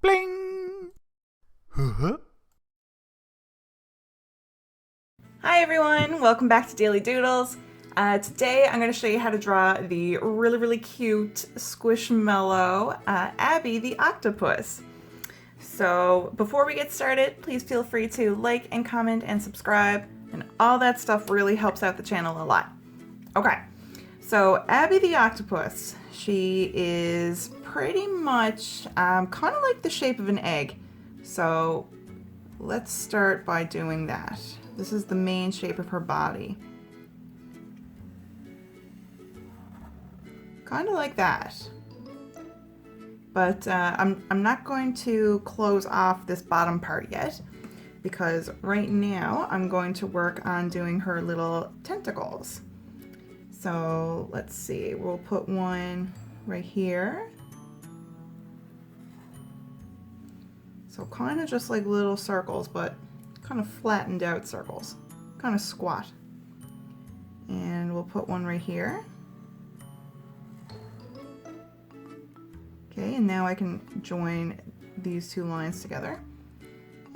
Bling! Huh? Hi everyone, welcome back to Daily Doodles. Today I'm going to show you how to draw the really cute Squishmallow Abby the Octopus. So before we get started, please feel free to like and comment and subscribe, and all that stuff really helps out the channel a lot. Okay, so Abby the Octopus, she is pretty much kind of like the shape of an egg. So let's start by doing that. This is the main shape of her body. Kind of like that. But I'm not going to close off this bottom part yet, because right now I'm going to work on doing her little tentacles. So let's see, we'll put one right here. So kind of just like little circles, but kind of flattened out circles, kind of squat. And we'll put one right here. Okay, and now I can join these two lines together.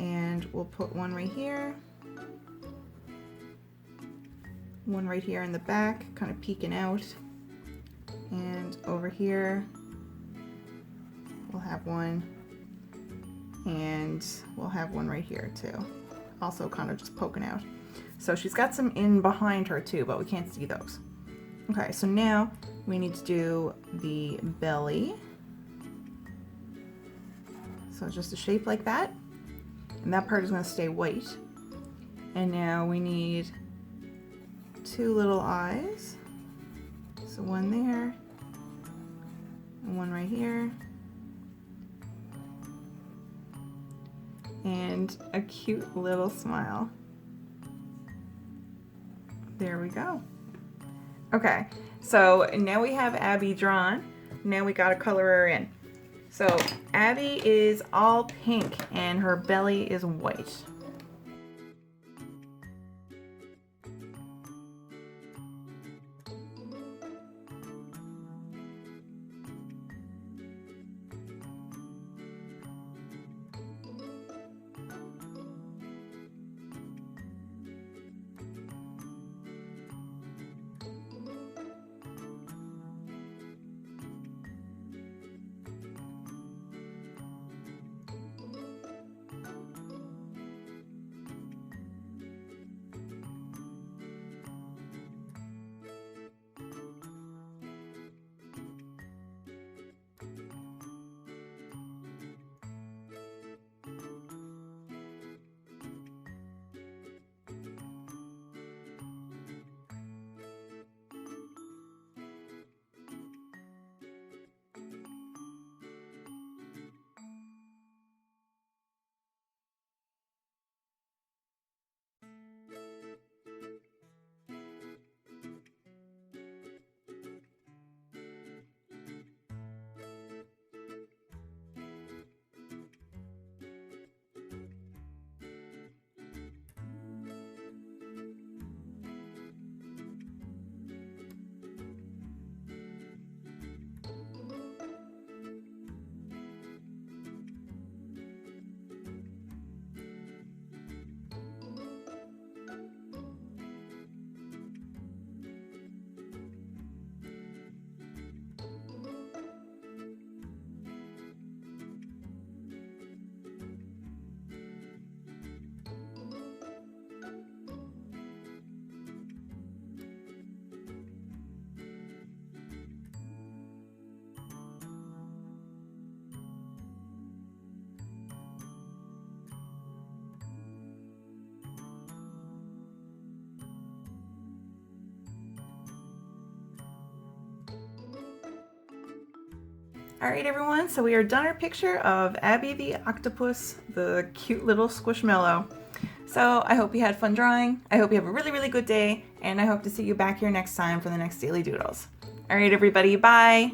And we'll put one right here. One right here in the back, kind of peeking out. And over here, we'll have one. And we'll have one right here too. Also kind of just poking out. So she's got some in behind her too, but we can't see those. Okay, so now we need to do the belly. So just a shape like that. And that part is going to stay white. And now we need two little eyes. So one there and one right here. And a cute little smile. There we go. Okay, so now we have Abby drawn. Now we gotta color her in. So Abby is all pink and her belly is white. All right, everyone, so we are done our picture of Abby the Octopus, the cute little Squishmallow. So I hope you had fun drawing. I hope you have a really good day, and I hope to see you back here next time for the next Daily Doodles. All right, everybody, bye.